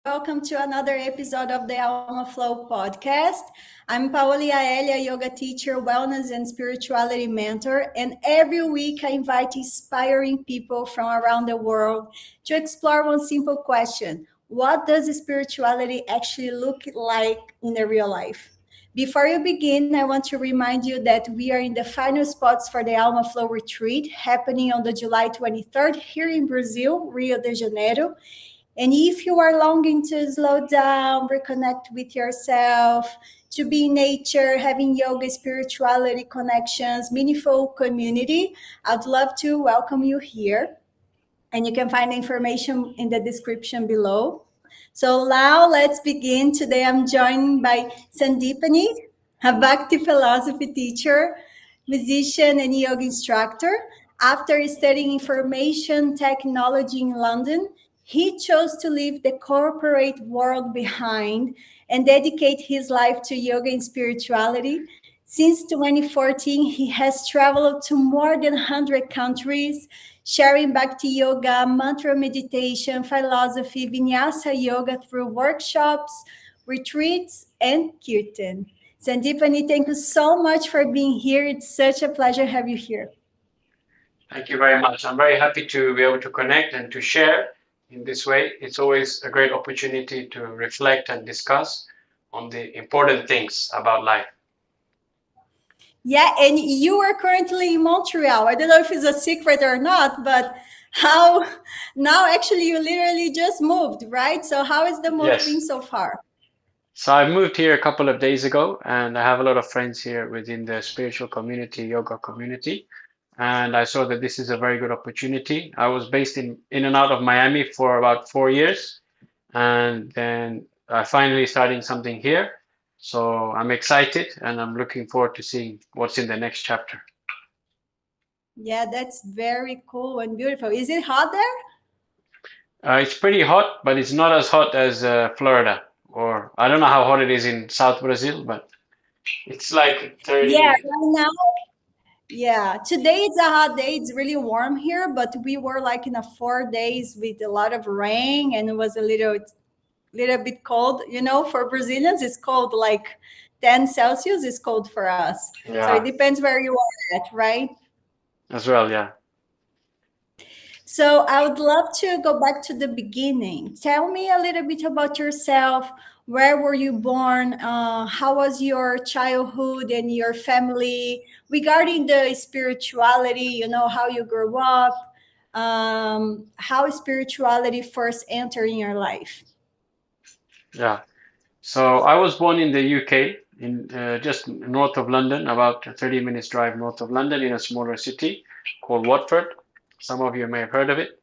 welcome to another episode of the Alma Flow Podcast. I'm Paolia Elia, yoga teacher, wellness and spirituality mentor, and every week I invite inspiring people from around the world to explore one simple question. What does spirituality actually look like in the real life? Before you begin, I want to remind you that we are in the final spots for the Alma Flow retreat happening on the July 23rd here in Brazil, Rio de Janeiro. And if you are longing to slow down, reconnect with yourself, to be in nature, having yoga, spirituality connections, meaningful community, I'd love to welcome you here. And you can find the information in the description below. So now let's begin. Today I'm joined by Sandipani, a Bhakti philosophy teacher, musician, and yoga instructor. After studying information technology in London, he chose to leave the corporate world behind and dedicate his life to yoga and spirituality. Since 2014, he has traveled to more than 100 countries, sharing Bhakti Yoga, mantra meditation, philosophy, vinyasa yoga through workshops, retreats, and kirtan. Sandipani, thank you so much for being here. It's such a pleasure to have you here. Thank you very much. I'm very happy to be able to connect and to share in this way. It's always a great opportunity to reflect and discuss on the important things about life. Yeah, and you are currently in Montreal. I don't know if it's a secret or not, but how now actually you literally just moved, right? So how is the move been Yes. so far? So I moved here a couple of days ago, and I have a lot of friends here within the spiritual community, yoga community. And I saw that this is a very good opportunity. I was based in and out of Miami for about 4 years, and then I finally starting something here. So I'm excited and I'm looking forward to seeing what's in the next chapter. Yeah, that's very cool and beautiful. Is it hot there? It's pretty hot, but it's not as hot as Florida, or I don't know how hot it is in South Brazil, but it's like Yeah, 30. right now. Yeah, today it's a hot day. It's really warm here, but we were like in a 4 days with a lot of rain and it was a little bit cold. You know, for Brazilians, it's cold like 10 Celsius is cold for us. So it Yeah, depends where you are at, right? as well, yeah. So I would love to go back to the beginning. Tell me a little bit about yourself. Where were you born? How was your childhood and your family regarding the spirituality? You know, how you grew up, how spirituality first entered in your life. Yeah. So I was born in the UK, in just north of London, about a 30 minutes drive north of London, in a smaller city called Watford. Some of you may have heard of it.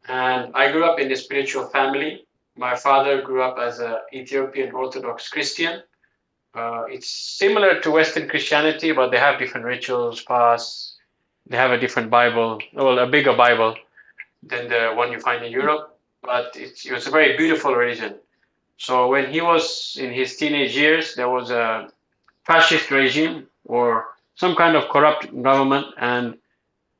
And I grew up in a spiritual family. My father grew up as an Ethiopian Orthodox Christian. It's similar to Western Christianity, but they have different rituals, fasts. They have a different Bible, well, a bigger Bible than the one you find in Europe. But it was a very beautiful religion. So when he was in his teenage years, there was a fascist regime or some kind of corrupt government, and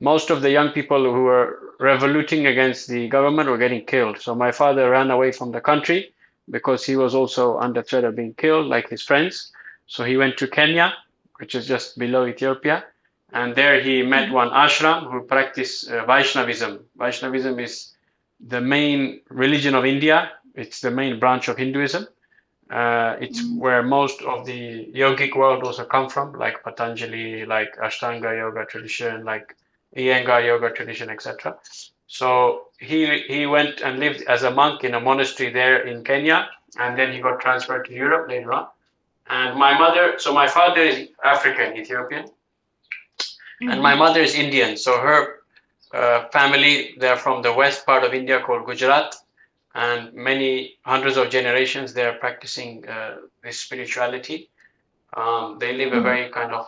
most of the young people who were revoluting against the government were getting killed. So my father ran away from the country because he was also under threat of being killed, like his friends. So he went to Kenya, which is just below Ethiopia, and there he met one ashram who practiced Vaishnavism. Vaishnavism is the main religion of India. It's the main branch of Hinduism. It's where most of the yogic world also come from, like Patanjali, like Ashtanga yoga tradition, like Iyengar yoga tradition, etc. So he went and lived as a monk in a monastery there in Kenya, and then he got transferred to Europe later on. And so my father is African, Ethiopian, and my Mhm. mother is Indian. So her family, they're from the west part of India called Gujarat, and many hundreds of generations they're practicing this spirituality. They live a very kind of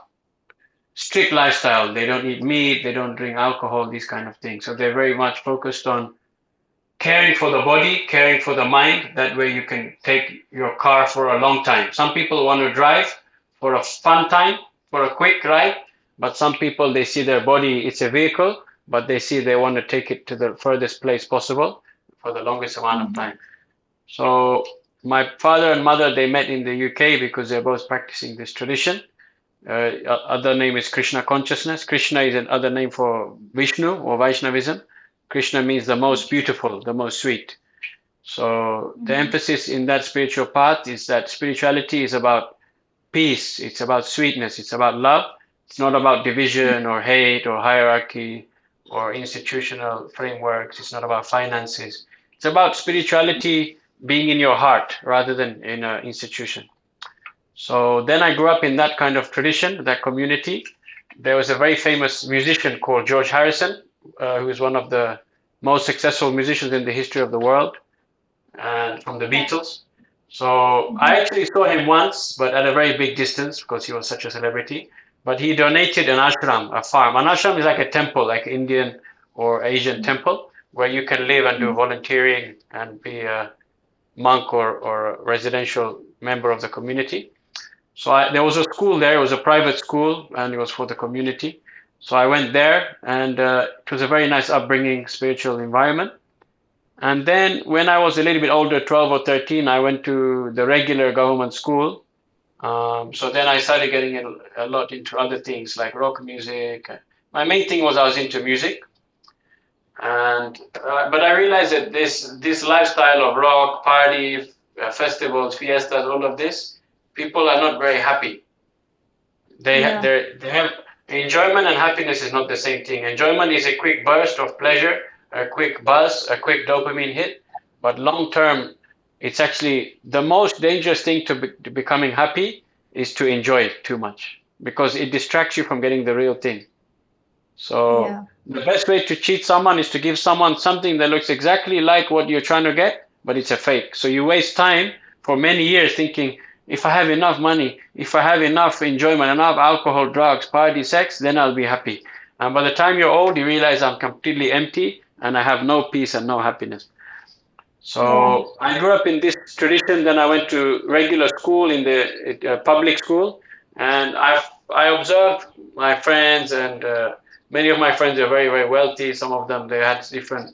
strict lifestyle. They don't eat meat, they don't drink alcohol, these kind of things. So they're very much focused on caring for the body, caring for the mind. That way you can take your car for a long time. Some people want to drive for a fun time, for a quick ride, but some people, they see their body, it's a vehicle, but they see they want to take it to the furthest place possible for the longest amount of time. So my father and mother, they met in the UK because they're both practicing this tradition. Other name is Krishna consciousness. Krishna is another name for Vishnu or Vaishnavism. Krishna means the most beautiful, the most sweet. So the Mhm. emphasis in that spiritual path is that spirituality is about peace, it's about sweetness, it's about love. It's not about division or hate or hierarchy or institutional frameworks. It's not about finances. It's about spirituality being in your heart rather than in an institution. So then I grew up in that kind of tradition, that community. There was a very famous musician called George Harrison, who is one of the most successful musicians in the history of the world, and from the Beatles. So I actually saw him once, but at a very big distance because he was such a celebrity. But he donated an ashram, a farm. An ashram is like a temple, like Indian or Asian temple, where you can live and do volunteering and be a monk or a residential member of the community. So there was a school there. It was a private school, and it was for the community. So I went there, and it was a very nice upbringing, spiritual environment. And then when I was a little bit older, 12 or 13, I went to the regular government school. So then I started getting a lot into other things like rock music. My main thing was I was into music, and but I realized that this lifestyle of rock, party, festivals, fiestas, all of this, people are not very happy. Yeah. They have enjoyment and happiness is not the same thing. Enjoyment is a quick burst of pleasure, a quick buzz, a quick dopamine hit, but long term, it's actually the most dangerous thing to becoming happy is to enjoy it too much because it distracts you from getting the real thing. So Yeah. the best way to cheat someone is to give someone something that looks exactly like what you're trying to get, but it's a fake. So you waste time for many years thinking, if I have enough money, if I have enough enjoyment, enough alcohol, drugs, party, sex, then I'll be happy. And by the time you're old, you realize I'm completely empty and I have no peace and no happiness. Yeah. So I grew up in this tradition. Then I went to regular school in the public school, and I observed my friends, and many of my friends are very very wealthy. Some of them they had different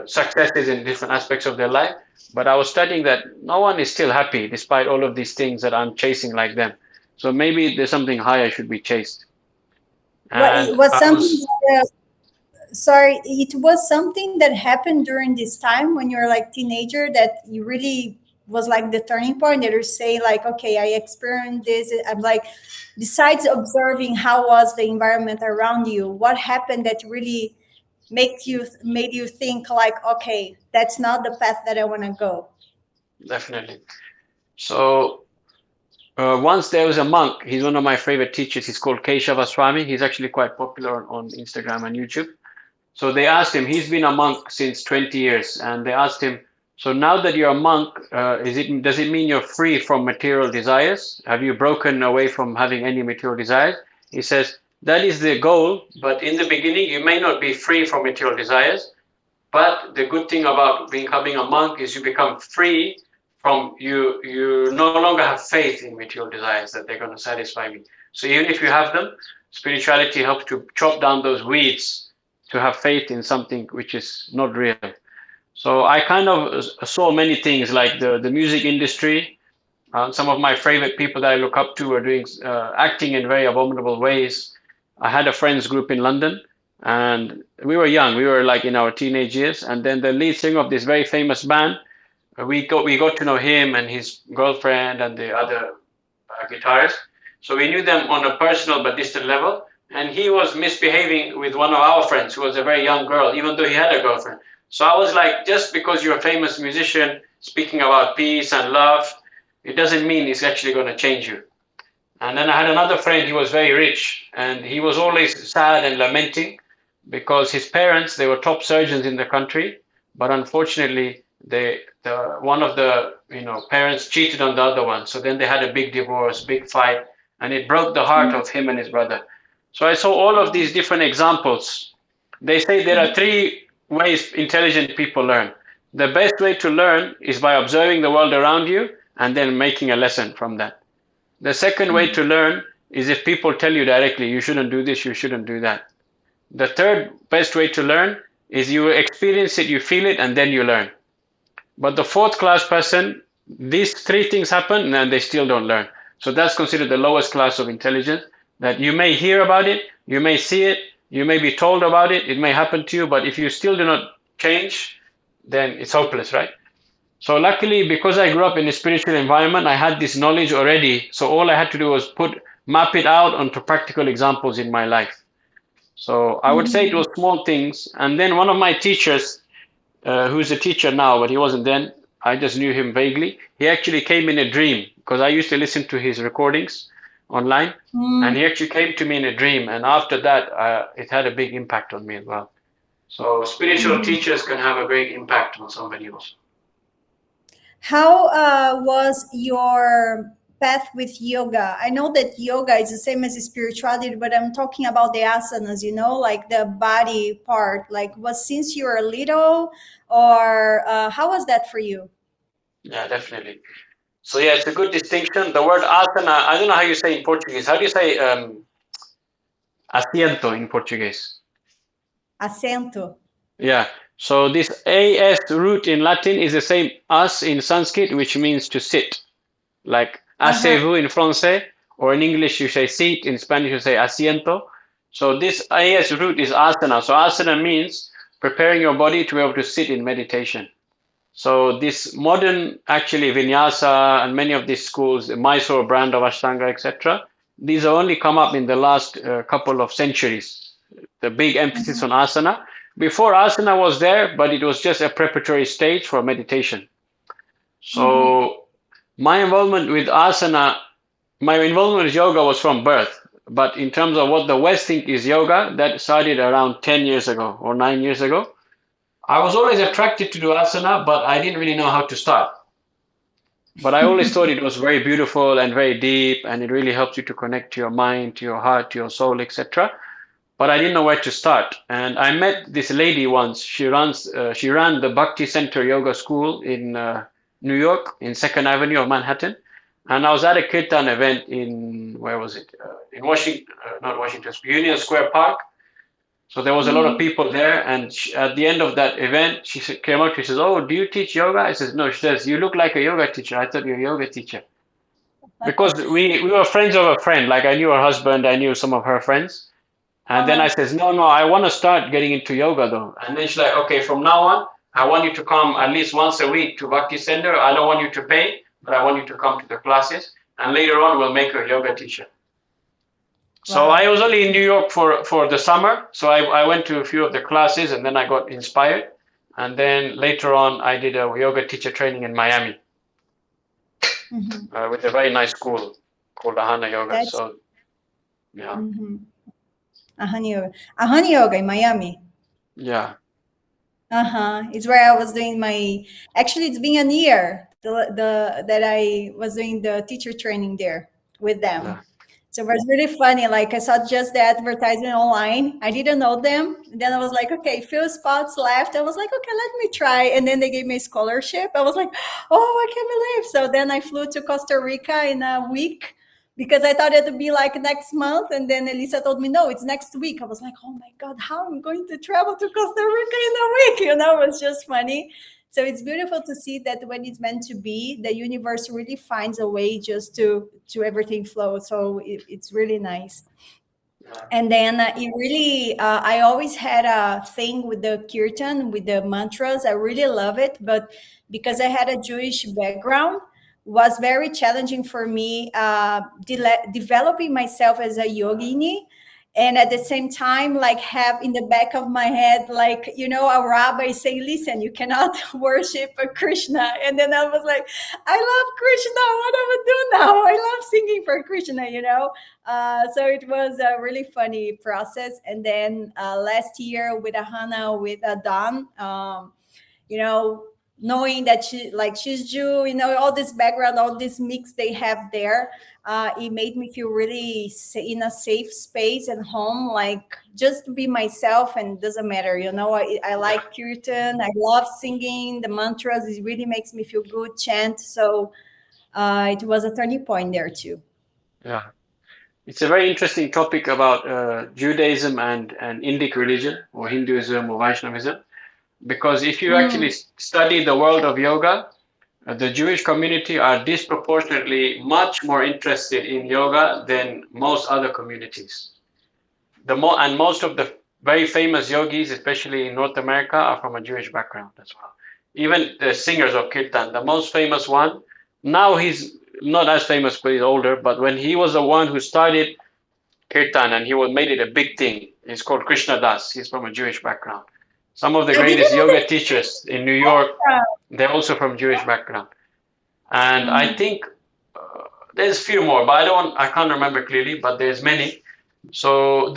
successes in different aspects of their life. But I was studying that no one is still happy despite all of these things that I'm chasing like them. So maybe there's something higher should be chased. What it And was I something was sorry, it was something that happened during this time when you were like teenager that you really was like the turning point that you say like, okay, I experienced this. I'm like, besides observing how was the environment around you, what happened that really made you think like, okay, that's not the path that I want to go. definitely. So once there was a monk, he's one of my favorite teachers. He's called Keshava Swami. He's actually quite popular on Instagram and YouTube. So they asked him, he's been a monk since 20 years, and they asked him, so now that you're a monk, does it mean you're free from material desires? Have you broken away from having any material desires? He says, that is the goal, but in the beginning, you may not be free from material desires. But the good thing about becoming a monk is you become free from you no longer have faith in material desires that they're going to satisfy me. So even if you have them, spirituality helps to chop down those weeds to have faith in something which is not real. So I kind of saw many things like the music industry. Some of my favorite people that I look up to are doing acting in very abominable ways. I had a friends group in London, and we were young. We were like in our teenage years, and then the lead singer of this very famous band, we got to know him and his girlfriend and the other guitarist. So we knew them on a personal but distant level. And he was misbehaving with one of our friends who was a very young girl, even though he had a girlfriend. So I was like, just because you're a famous musician speaking about peace and love, it doesn't mean it's actually going to change you. And then I had another friend, he was very rich, and he was always sad and lamenting because his parents, they were top surgeons in the country, but unfortunately, one of the parents cheated on the other one. So then they had a big divorce, big fight, and it broke the heart of him and his brother. So I saw all of these different examples. They say there are three ways intelligent people learn. The best way to learn is by observing the world around you and then making a lesson from that. The second way to learn is if people tell you directly, you shouldn't do this, you shouldn't do that. The third best way to learn is you experience it, you feel it, and then you learn. But the fourth class person, these three things happen and they still don't learn. So that's considered the lowest class of intelligence, that you may hear about it, you may see it, you may be told about it, it may happen to you, but if you still do not change, then it's hopeless, right? So luckily, because I grew up in a spiritual environment, I had this knowledge already. So all I had to do was map it out onto practical examples in my life. So I would say it was small things. And then one of my teachers, who's a teacher now, but he wasn't then. I just knew him vaguely. He actually came in a dream because I used to listen to his recordings online, and he actually came to me in a dream. And after that, it had a big impact on me as well. So spiritual teachers can have a great impact on somebody else. How was your path with yoga? I know that yoga is the same as spirituality, but I'm talking about the asanas, like the body part. Like, was since you were little, or how was that for you? Yeah, definitely. So yeah, it's a good distinction. The word asana, I don't know how you say in Portuguese. How do you say asiento in Portuguese? Acento. Yeah. So this as root in Latin is the same as in Sanskrit, which means to sit. Like assez-vous in Francais, or in English you say sit, in Spanish you say asiento. So this as root is asana. So asana means preparing your body to be able to sit in meditation. So this modern, actually, Vinyasa and many of these schools, the Mysore brand of Ashtanga, etc., these have only come up in the last couple of centuries. The big emphasis on asana. Before, asana was there, but it was just a preparatory stage for meditation. So my involvement with asana, my involvement with yoga was from birth. But in terms of what the West think is yoga, that started around 10 years ago or 9 years ago. I was always attracted to do asana, but I didn't really know how to start. But I always thought it was very beautiful and very deep, and it really helps you to connect to your mind, to your heart, to your soul, etc. But I didn't know where to start. And I met this lady once. She ran the Bhakti Center Yoga School in New York, in 2nd Avenue of Manhattan. And I was at a kirtan event in, where was it? In Washington, not Washington, Union Square Park. So there was a lot of people there, and at the end of that event, she came up. She says, "Oh, do you teach yoga?" I says, "No." She says, "You look like a yoga teacher." I thought you're a yoga teacher because we were friends of a friend. Like I knew her husband, I knew some of her friends, and then I says, "No, I want to start getting into yoga though." And then she's like, "Okay, from now on, I want you to come at least once a week to Bhakti Center. I don't want you to pay, but I want you to come to the classes, and later on, we'll make her a yoga teacher." So I was only in New York for the summer. So I went to a few of the classes and then I got inspired. And then later on, I did a yoga teacher training in Miami with a very nice school called Ahana Yoga. So, yeah. Ahana Yoga in Miami. Yeah. It's where I was doing actually it's been a year that I was doing the teacher training there with them. Yeah. So it was really funny. Like I saw just the advertisement online. I didn't know them. And then I was like, okay, few spots left. I was like, okay, let me try. And then they gave me a scholarship. I was like, oh, I can't believe. So then I flew to Costa Rica in a week because I thought it would be like next month. And then Elisa told me, no, it's next week. I was like, oh my God, how am I going to travel to Costa Rica in a week? It was just funny. So it's beautiful to see that when it's meant to be, the universe really finds a way just to everything flow. So it's really nice. And then it really, I always had a thing with the kirtan, with the mantras. I really love it. But because I had a Jewish background, was very challenging for me developing myself as a yogini. And at the same time, like have in the back of my head, like, a rabbi saying, listen, you cannot worship a Krishna. And then I was like, I love Krishna. What do I do now? I love singing for Krishna, So it was a really funny process. And then last year with Ahana, with Don, knowing that she's Jew, all this background, all this mix they have there, it made me feel really in a safe space and home, like just to be myself, and doesn't matter, I like kirtan, I love singing the mantras, it really makes me feel good, chant. So it was a turning point there too. Yeah, it's a very interesting topic about Judaism and Indic religion, or Hinduism or Vaishnavism. because if you actually Mm. study the world of yoga, the Jewish community are disproportionately much more interested in yoga than most other communities. And most of the very famous yogis, especially in North America, are from a Jewish background as well. Even the singers of kirtan, the most famous one, now he's not as famous because he's older, but when he was the one who started kirtan and made it a big thing, he's called Krishna Das. He's from a Jewish background. Some of the I didn't greatest know yoga teachers in New York, that. they're also from Jewish background. And I Mm. think there's a few more, but I can't remember clearly, but there's many. So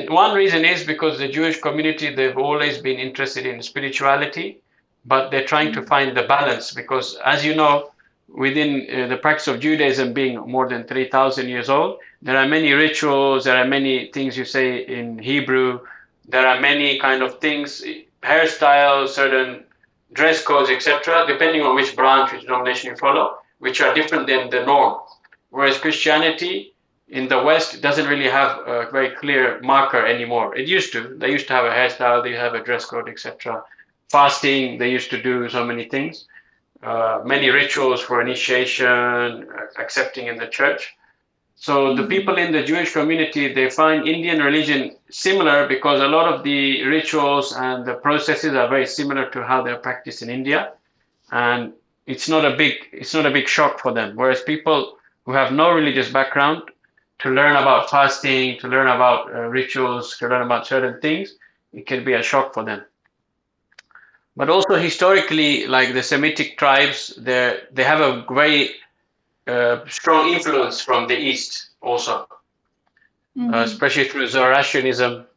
one reason is because the Jewish community, they've always been interested in spirituality, but they're trying to Mm. find the balance because, as you know, within the practice of Judaism being more than 3,000 years old, there are many rituals, there are many things you say in Hebrew, there are many kind of things, hairstyles, certain dress codes, etc., depending on which branch, which denomination you follow, which are different than the norm. Whereas Christianity in the West doesn't really have a very clear marker anymore. It used to. They used to have a hairstyle, they have a dress code, etc. Fasting, they used to do so many things. Many rituals for initiation, accepting in the church. So the Mhm. people in the Jewish community, they find Indian religion similar because a lot of the rituals and the processes are very similar to how they're practiced in India. And it's not a big shock for them. Whereas people who have no religious background, to learn about fasting, to learn about rituals, to learn about certain things, it can be a shock for them. But also historically, like the Semitic tribes, they have a very strong influence from the East also, Mhm. especially through Zoroastrianism.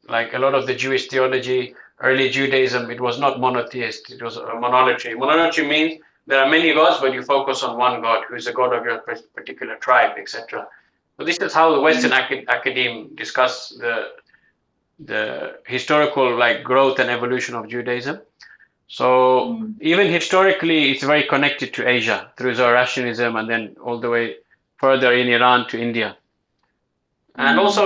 Like a lot of the Jewish theology, early Judaism, it was not monotheist, it was a monolatry. Monolatry means there are many gods, but you focus on one God, who is the God of your particular tribe, etc. So this is how the Western academe discuss the historical like growth and evolution of Judaism. So Mm. even historically, it's very connected to Asia through Zoroastrianism and then all the way further in Iran to India. And Mm. also,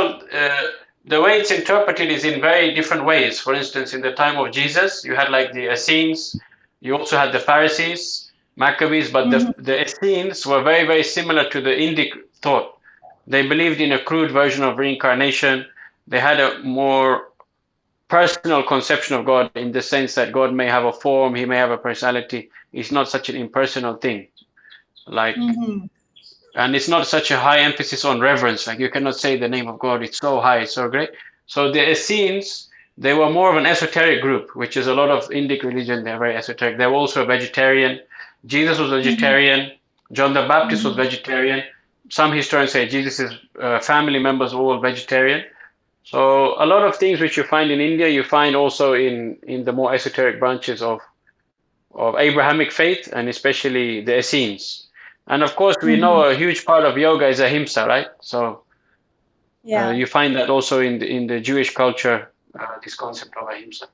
the way it's interpreted is in very different ways. For instance, in the time of Jesus, you had like the Essenes, you also had the Pharisees, Maccabees, but Mhm. the Essenes were very, very similar to the Indic thought. They believed in a crude version of reincarnation. They had a more personal conception of God in the sense that God may have a form, he may have a personality. It's not such an impersonal thing. Like, Mhm. and it's not such a high emphasis on reverence. Like you cannot say the name of God. It's so high, it's so great. So the Essenes, they were more of an esoteric group, which is a lot of Indic religion. They're very esoteric. They were also a vegetarian. Jesus was Mhm. vegetarian. John the Baptist was Mhm. vegetarian. Some historians say Jesus' family members were all vegetarian. So a lot of things which you find in India, you find also in the more esoteric branches of Abrahamic faith and especially the Essenes. And of course, we know Mhm. a huge part of yoga is ahimsa, right? So Yeah. you find that also in the Jewish culture, this concept of ahimsa.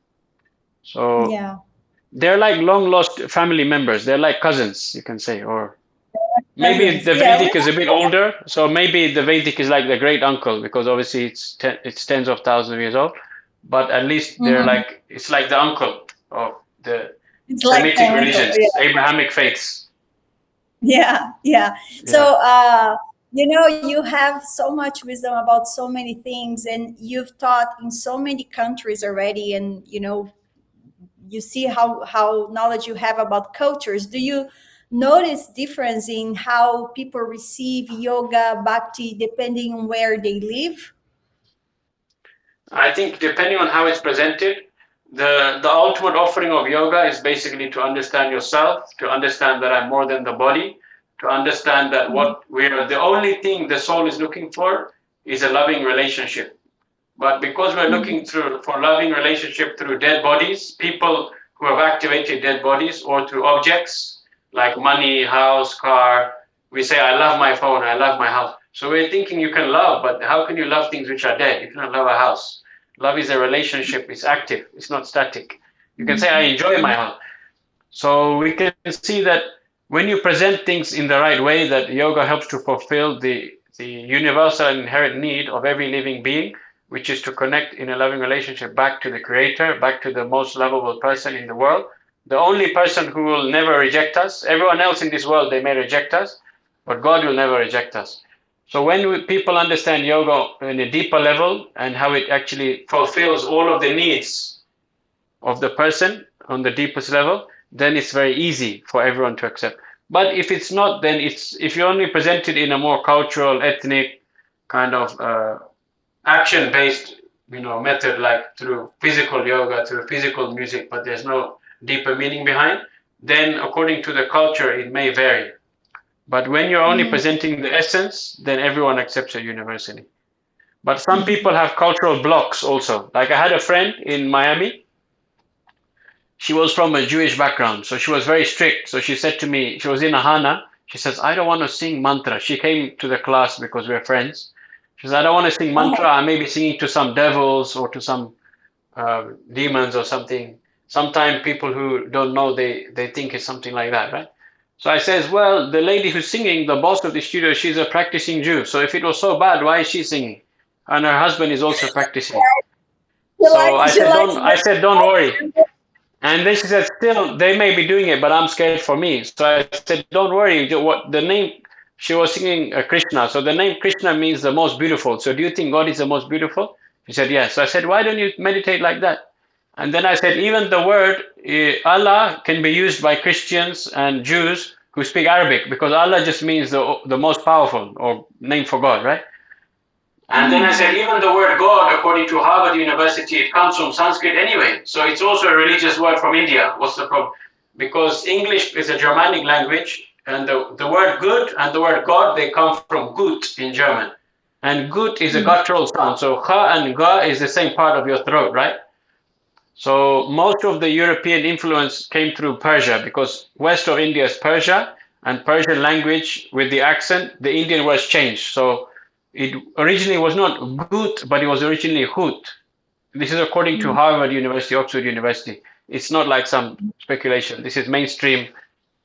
So Yeah. they're like long lost family members. They're like cousins, you can say, or maybe Cousins. the Yeah. Vedic is a bit older. So maybe the Vedic is like the great uncle because obviously it's tens of thousands of years old. But at least they're Mhm. like it's like the uncle of the It's like my Semitic uncle. religions, Abrahamic faiths. Yeah, yeah. Yeah. So, you have so much wisdom about so many things, and you've taught in so many countries already, and you see how knowledge you have about cultures. Do you notice difference in how people receive yoga, bhakti, depending on where they live? I think depending on how it's presented, the ultimate offering of yoga is basically to understand yourself, to understand that I'm more than the body, to understand that Mhm. what we're the only thing the soul is looking for is a loving relationship. But because we're looking Mhm. through for loving relationship through dead bodies, people who have activated dead bodies, or through objects like money, house, car, we say, I love my phone, I love my house. So we're thinking you can love, but how can you love things which are dead? You cannot love a house. Love is a relationship, it's active, it's not static. You can say, I enjoy my house. So we can see that when you present things in the right way, that yoga helps to fulfill the universal and inherent need of every living being, which is to connect in a loving relationship back to the Creator, back to the most lovable person in the world, the only person who will never reject us. Everyone else in this world, they may reject us, but God will never reject us. So when people understand yoga in a deeper level and how it actually fulfills all of the needs of the person on the deepest level, then it's very easy for everyone to accept. But if it's not, then if you only present it in a more cultural, ethnic kind of action-based, method, like through physical yoga, through physical music, but there's no deeper meaning behind, then according to the culture, it may vary. But when you're only presenting the essence, then everyone accepts it universally. But some people have cultural blocks also. Like I had a friend in Miami. She was from a Jewish background, so she was very strict. So she said to me, she was in a Hana. She says, I don't want to sing mantra. She came to the class because we're friends. She says, I don't want to sing mantra. I may be singing to some devils or to some demons or something. Sometimes people who don't know, they think it's something like that, right? So I says, well, the lady who's singing, the boss of the studio, she's a practicing Jew. So if it was so bad, why is she singing? And her husband is also practicing. So I said, don't worry. And then she said, still, they may be doing it, but I'm scared for me. So I said, don't worry. What the name, she was singing Krishna. So the name Krishna means the most beautiful. So do you think God is the most beautiful? She said, yes. So I said, why don't you meditate like that? And then I said, even the word Allah can be used by Christians and Jews who speak Arabic, because Allah just means the most powerful, or name for God, right? And then I said, even the word God, according to Harvard University, it comes from Sanskrit anyway. So it's also a religious word from India. What's the problem? Because English is a Germanic language, and the word good and the word God, they come from gut in German. And gut is a guttural sound. So ha and ga is the same part of your throat, right? So most of the European influence came through Persia, because west of India is Persia, and Persian language with the accent, the Indian was changed. So it originally was not gut, but it was originally hut. This is according to Harvard University, Oxford University. It's not like some speculation. This is mainstream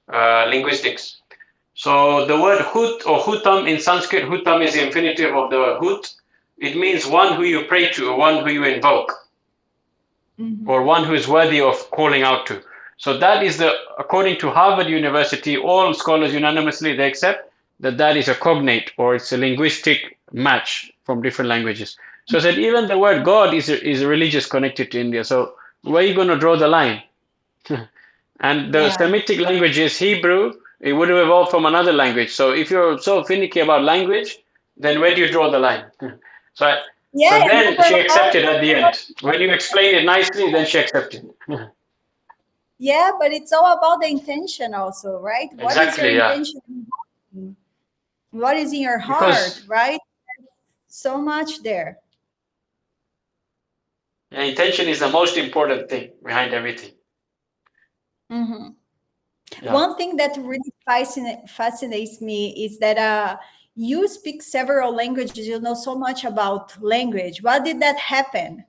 linguistics. So the word hut or hutam in Sanskrit, hutam is the infinitive of the word hut. It means one who you pray to, or one who you invoke, or one who is worthy of calling out to. So that is according to Harvard University, all scholars unanimously, they accept that is a cognate, or it's a linguistic match from different languages. So I said, even the word God is religious connected to India. So where are you going to draw the line? And the Semitic language is Hebrew. It would have evolved from another language. So if you're so finicky about language, then where do you draw the line? So then she accepted at the end. When you explained it nicely, then she accepted. Yeah, but it's all about the intention also, right? Exactly, what is your intention? What is in your heart, right? So much there. Yeah, intention is the most important thing behind everything. Yeah. One thing that really fascinates me is that you speak several languages. You know so much about language. Why did that happen?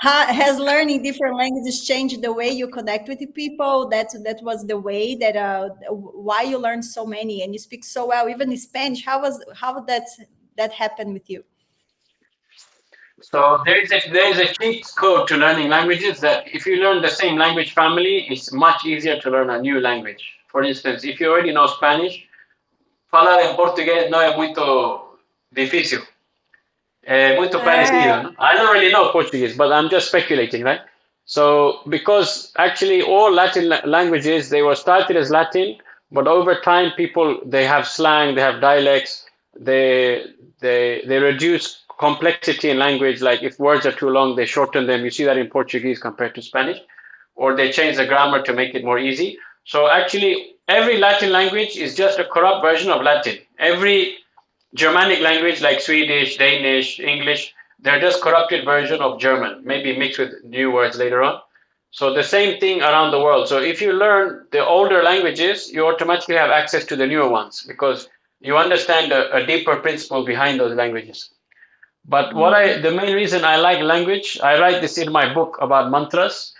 Has learning different languages changed the way you connect with the people? That was the way that why you learned so many and you speak so well, even in Spanish. How that happened with you? So there is a cheat code to learning languages, that if you learn the same language family, it's much easier to learn a new language. For instance, if you already know Spanish, falar en portugués no es muito difícil. Muito parecido. ¿No? I don't really know Portuguese, but I'm just speculating, right? So because actually all Latin languages, they were started as Latin, but over time people, they have slang, they have dialects, they reduce complexity in language. Like if words are too long, they shorten them. You see that in Portuguese compared to Spanish, or they change the grammar to make it more easy. So actually every Latin language is just a corrupt version of Latin. Every Germanic language like Swedish, Danish, English, they're just corrupted version of German, maybe mixed with new words later on. So the same thing around the world. So if you learn the older languages, you automatically have access to the newer ones, because you understand a deeper principle behind those languages. But the main reason I like language, I write this in my book about mantras.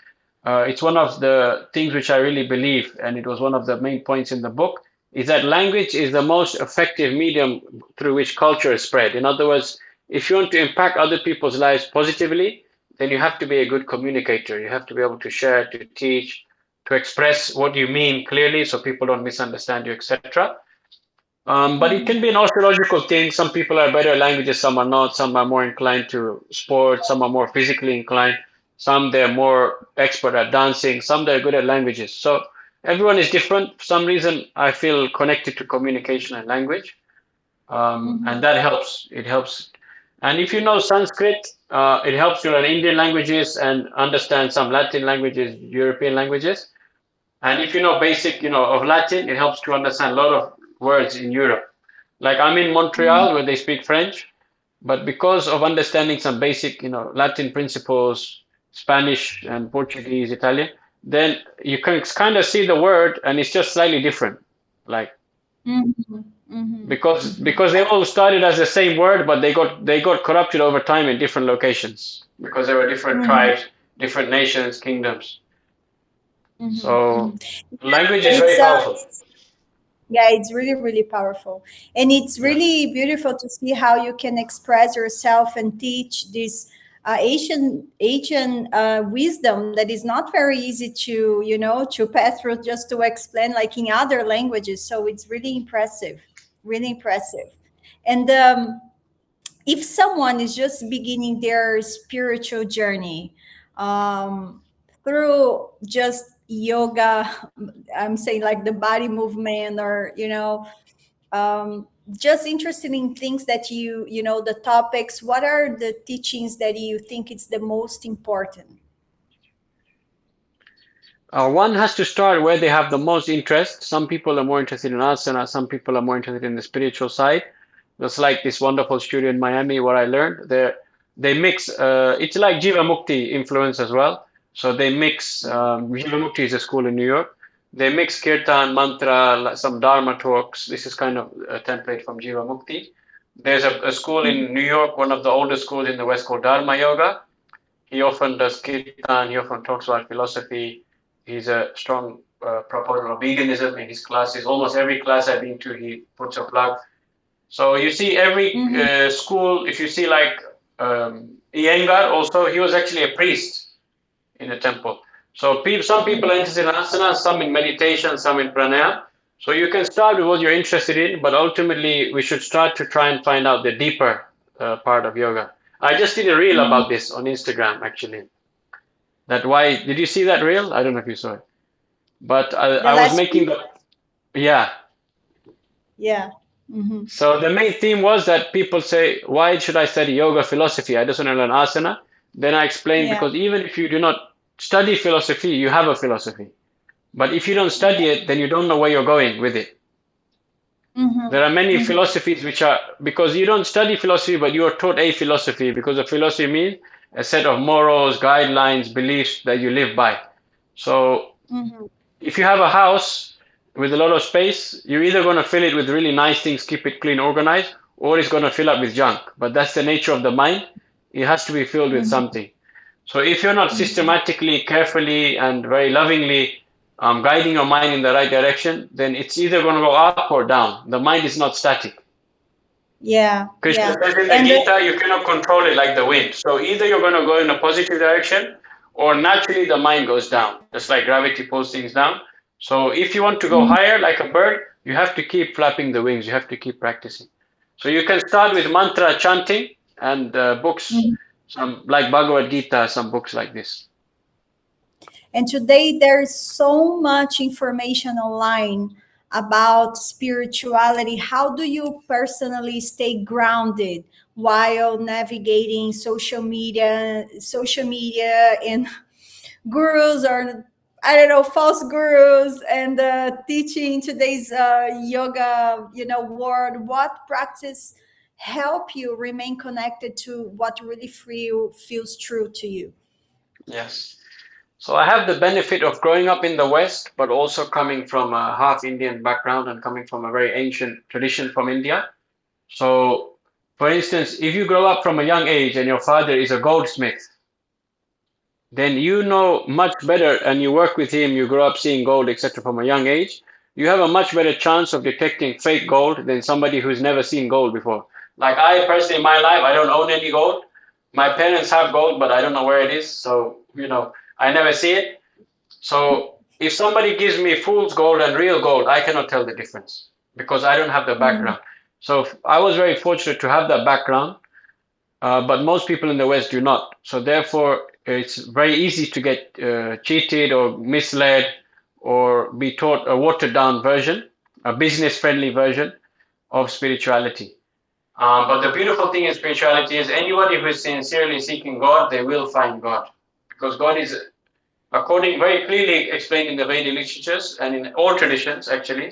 It's one of the things which I really believe, and it was one of the main points in the book, is that language is the most effective medium through which culture is spread. In other words, if you want to impact other people's lives positively, then you have to be a good communicator. You have to be able to share, to teach, to express what you mean clearly so people don't misunderstand you, etc. But it can be an astrological thing. Some people are better at languages, some are not. Some are more inclined to sports, some are more physically inclined. Some they're more expert at dancing, some they're good at languages. So everyone is different. For some reason, I feel connected to communication and language, and that helps. It helps. And if you know Sanskrit, it helps you learn Indian languages and understand some Latin languages, European languages. And if you know basic, of Latin, it helps to understand a lot of words in Europe. Like I'm in Montreal where they speak French, but because of understanding some basic, Latin principles, Spanish and Portuguese, Italian, then you can kind of see the word and it's just slightly different. Like because they all started as the same word, but they got corrupted over time in different locations because there were different tribes, different nations, kingdoms. So language is It's very powerful. yeah, it's really, really powerful. And it's Yeah. really beautiful to see how you can express yourself and teach this Asian wisdom that is not very easy to, to pass through just to explain like in other languages. So it's really impressive, really impressive. And if someone is just beginning their spiritual journey through just yoga, I'm saying like the body movement, or just interested in things that the topics, what are the teachings that you think it's the most important? One has to start where they have the most interest. Some people are more interested in asana, some people are more interested in the spiritual side. Just like this wonderful studio in Miami where I learned. They mix, it's like Jiva Mukti influence as well. So they mix, Jiva Mukti is a school in New York. They mix kirtan, mantra, some dharma talks. This is kind of a template from Jiva Mukti. There's a school in New York, one of the oldest schools in the West called Dharma Yoga. He often does kirtan, he often talks about philosophy. He's a strong proponent of veganism in his classes. Almost every class I've been to, he puts a plug. So you see every school, if you see like Iyengar also, he was actually a priest in a temple. So some people are interested in asana, some in meditation, some in pranayama. So you can start with what you're interested in, but ultimately we should start to try and find out the deeper part of yoga. I just did a reel about this on Instagram actually. Did you see that reel? I don't know if you saw it, but The I was last making week? yeah. Yeah. So the main theme was that people say, why should I study yoga philosophy? I just want to learn asana. Then I explained Yeah. because even if you do not study philosophy, you have a philosophy. But if you don't study Yeah. it, then you don't know where you're going with it. There are many philosophies which are because you don't study philosophy, but you are taught a philosophy because a philosophy means a set of morals, guidelines, beliefs that you live by. So if you have a house with a lot of space, you're either going to fill it with really nice things, keep it clean, organized, or it's going to fill up with junk. But that's the nature of the mind. It has to be filled with something. So if you're not systematically, carefully, and very lovingly guiding your mind in the right direction, then it's either going to go up or down. The mind is not static. Yeah. Krishna Yeah. says in the And Gita, you cannot control it like the wind. So either you're going to go in a positive direction, or naturally the mind goes down, just like gravity pulls things down. So if you want to go higher like a bird, you have to keep flapping the wings. You have to keep practicing. So you can start with mantra chanting and books, some like Bhagavad Gita, some books like this. And today there's so much information online about spirituality. How do you personally stay grounded while navigating social media and gurus, or I don't know, false gurus, and teaching today's yoga, world? What practice help you remain connected to what really feels true to you? Yes. So I have the benefit of growing up in the West, but also coming from a half Indian background and coming from a very ancient tradition from India. So, for instance, if you grow up from a young age and your father is a goldsmith, then you know much better and you work with him, you grow up seeing gold, etc. from a young age, you have a much better chance of detecting fake gold than somebody who's never seen gold before. Like I personally, in my life, I don't own any gold. My parents have gold, but I don't know where it is. So, I never see it. So if somebody gives me fool's gold and real gold, I cannot tell the difference because I don't have the Mm. background. So I was very fortunate to have that background, but most people in the West do not. So therefore, it's very easy to get cheated or misled or be taught a watered down version, a business friendly version of spirituality. But the beautiful thing in spirituality is anybody who is sincerely seeking God, they will find God. Because God is, according very clearly explained in the Vedic literatures and in all traditions, actually,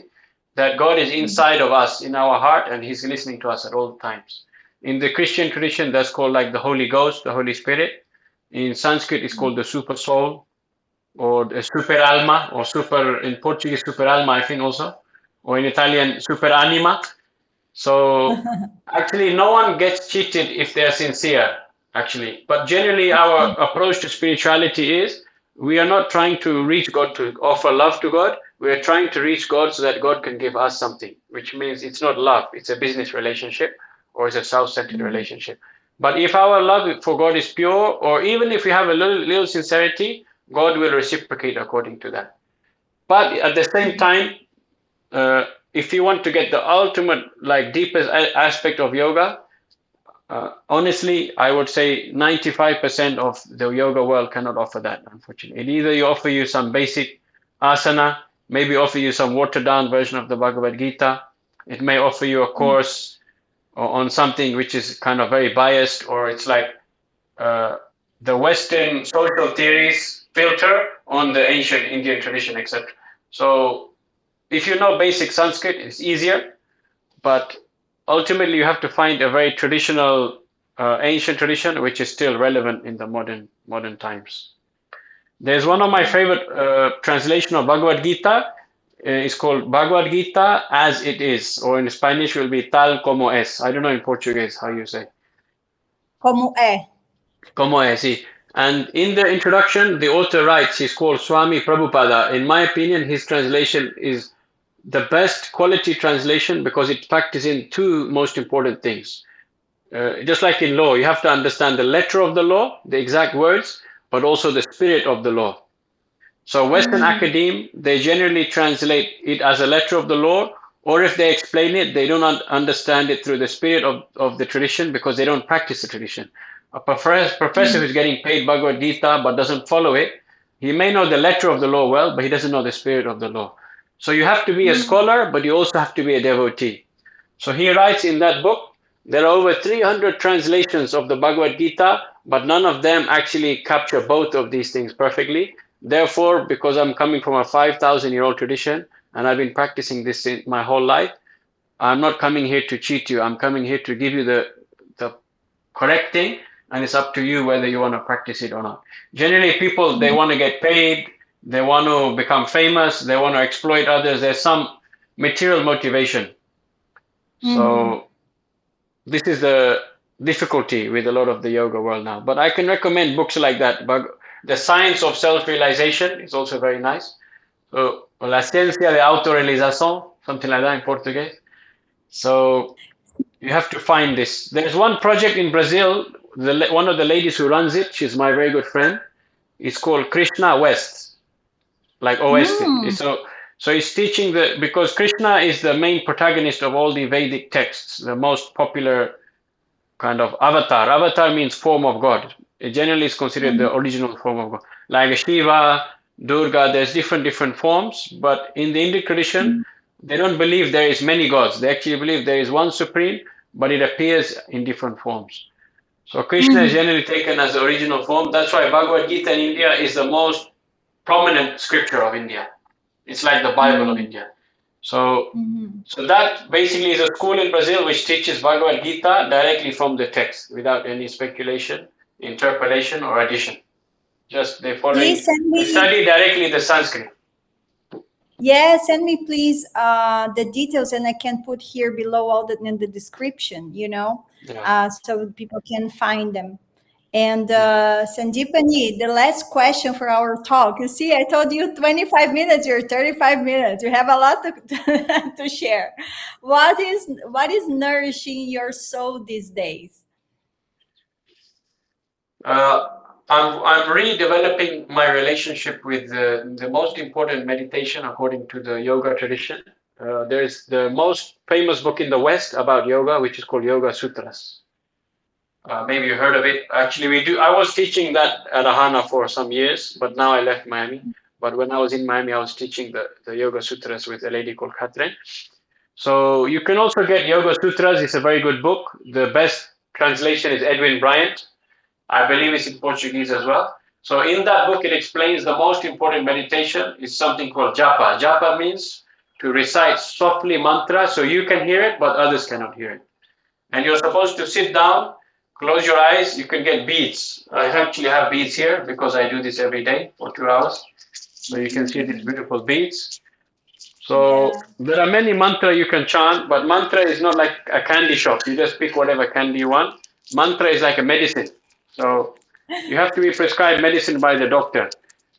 that God is inside of us, in our heart, and He's listening to us at all times. In the Christian tradition, that's called like the Holy Ghost, the Holy Spirit. In Sanskrit, it's called the Super Soul or the Super Alma, or Super, in Portuguese, Super Alma, I think also, or in Italian, Super Anima. So actually, no one gets cheated if they're sincere, actually. But generally, our approach to spirituality is we are not trying to reach God to offer love to God. We are trying to reach God so that God can give us something, which means it's not love, it's a business relationship or it's a self-centered relationship. But if our love for God is pure, or even if we have a little sincerity, God will reciprocate according to that. But at the same time, uh, if you want to get the ultimate, like deepest aspect of yoga, honestly, I would say 95% of the yoga world cannot offer that, unfortunately. It either you offer you some basic asana, maybe offer you some watered down version of the Bhagavad Gita. It may offer you a course on something which is kind of very biased, or it's like uh, the Western social theories filter on the ancient Indian tradition, etc. So if you know basic Sanskrit, it's easier, but ultimately you have to find a very traditional, ancient tradition which is still relevant in the modern times. There's one of my favorite translation of Bhagavad Gita. It's called Bhagavad Gita as it is, or in Spanish will be tal como es. I don't know in Portuguese how you say. Como é. Como es, sí. And in the introduction, the author writes, he's called Swami Prabhupada. In my opinion, his translation is the best quality translation because it factors in two most important things. Just like in law, you have to understand the letter of the law, the exact words, but also the spirit of the law. So Western academe, they generally translate it as a letter of the law, or if they explain it, they do not understand it through the spirit of the tradition because they don't practice the tradition. A professor who's getting paid Bhagavad Gita but doesn't follow it, he may know the letter of the law well, but he doesn't know the spirit of the law. So you have to be a scholar, but you also have to be a devotee. So he writes in that book, there are over 300 translations of the Bhagavad Gita, but none of them actually capture both of these things perfectly. Therefore, because I'm coming from a 5,000-year-old tradition and I've been practicing this my whole life, I'm not coming here to cheat you. I'm coming here to give you the correct thing, and it's up to you whether you want to practice it or not. Generally, people, they want to get paid, they want to become famous, they want to exploit others. There's some material motivation. So this is the difficulty with a lot of the yoga world now. But I can recommend books like that. But The Science of Self-Realization is also very nice. So, La Ciencia de Autorrealización, something like that in Portuguese. So you have to find this. There's one project in Brazil, one of the ladies who runs it, she's my very good friend. It's called Krishna West, like Oeste. So he's teaching because Krishna is the main protagonist of all the Vedic texts, the most popular kind of avatar. Avatar means form of God. It generally is considered the original form of God. Like Shiva, Durga, there's different forms, but in the Indic tradition, they don't believe there is many gods. They actually believe there is one supreme, but it appears in different forms. So Krishna is generally taken as the original form. That's why Bhagavad Gita in India is the most prominent scripture of India. It's like the Bible of India. So that basically is a school in Brazil which teaches Bhagavad Gita directly from the text without any speculation, interpolation, or addition. Just they study directly the Sanskrit. Yeah, send me please the details, and I can put here below all that in the description, Yeah. so people can find them. And Sandipani, the last question for our talk. You see, I told you 25 minutes, you're 35 minutes. You have a lot to share. What is nourishing your soul these days? I'm redeveloping my relationship with the most important meditation according to the yoga tradition. There's the most famous book in the West about yoga, which is called Yoga Sutras. Maybe you heard of it. Actually, we do. I was teaching that at Ahana for some years, but now I left Miami. But when I was in Miami, I was teaching the Yoga Sutras with a lady called Catherine. So you can also get Yoga Sutras. It's a very good book. The best translation is Edwin Bryant. I believe it's in Portuguese as well. So in that book, it explains the most important meditation is something called japa. Japa means to recite softly mantra so you can hear it, but others cannot hear it. And you're supposed to sit down, close your eyes. You can get beads. I actually have beads here because I do this every day for 2 hours. So you can see these beautiful beads. So there are many mantra you can chant, but mantra is not like a candy shop. You just pick whatever candy you want. Mantra is like a medicine. So you have to be prescribed medicine by the doctor.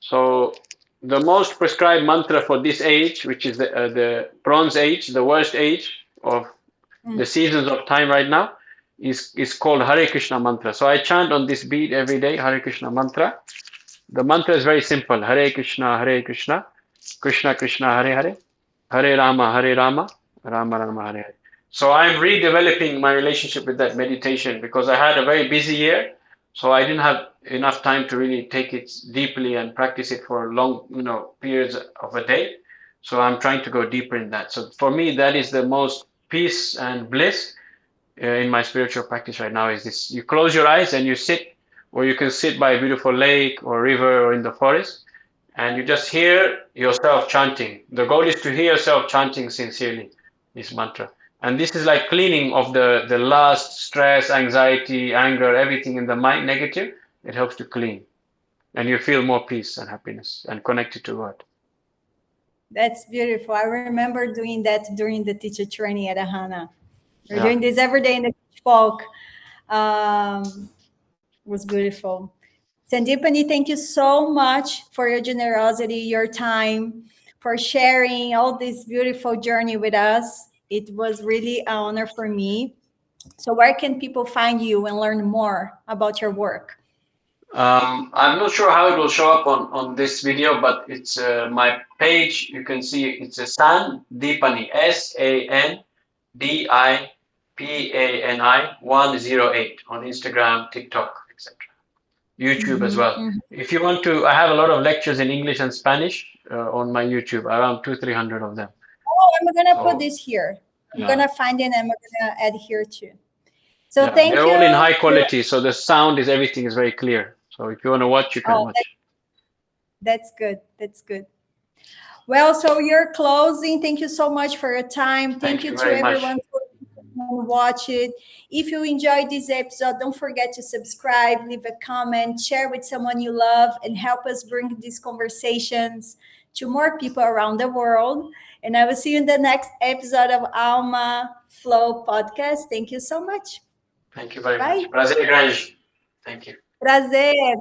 So the most prescribed mantra for this age, which is the bronze age, the worst age of the seasons of time right now, is called Hare Krishna mantra. So I chant on this bead every day, Hare Krishna mantra. The mantra is very simple. Hare Krishna, Krishna Krishna, Hare Hare, Hare Rama, Rama Rama, Hare Hare. So I'm redeveloping my relationship with that meditation because I had a very busy year. So I didn't have enough time to really take it deeply and practice it for long, periods of a day. So I'm trying to go deeper in that. So for me, that is the most peace and bliss in my spiritual practice right now is this. You close your eyes and you sit, or you can sit by a beautiful lake or river or in the forest, and you just hear yourself chanting. The goal is to hear yourself chanting sincerely this mantra. And this is like cleaning of the last stress, anxiety, anger, everything in the mind, negative. It helps to clean. And you feel more peace and happiness and connected to God. That's beautiful. I remember doing that during the teacher training at Ahana. We're doing this every day in the folk. Was beautiful. Sandipani, thank you so much for your generosity, your time, for sharing all this beautiful journey with us. It was really an honor for me. So where can people find you and learn more about your work? I'm not sure how it will show up on this video, but it's my page. You can see it's a Sandipani, SANDIPANI 108 on Instagram, TikTok, etc. YouTube as well. If you want to, I have a lot of lectures in English and Spanish on my YouTube, around 200-300 of them. Oh, I'm gonna put this here. I'm gonna find it and I'm gonna add here too. So thank you. They're all in high quality, so the sound is everything is very clear. So if you want to watch, you can watch. That's good. That's good. Well, so you're closing. Thank you so much for your time. Thank you to everyone for watch it. If you enjoyed this episode, don't forget to subscribe, leave a comment, share with someone you love, and help us bring these conversations to more people around the world. And I will see you in the next episode of Alma Flow Podcast. Thank you so much. Thank you very much. Prazer grande. Thank you. Prazer.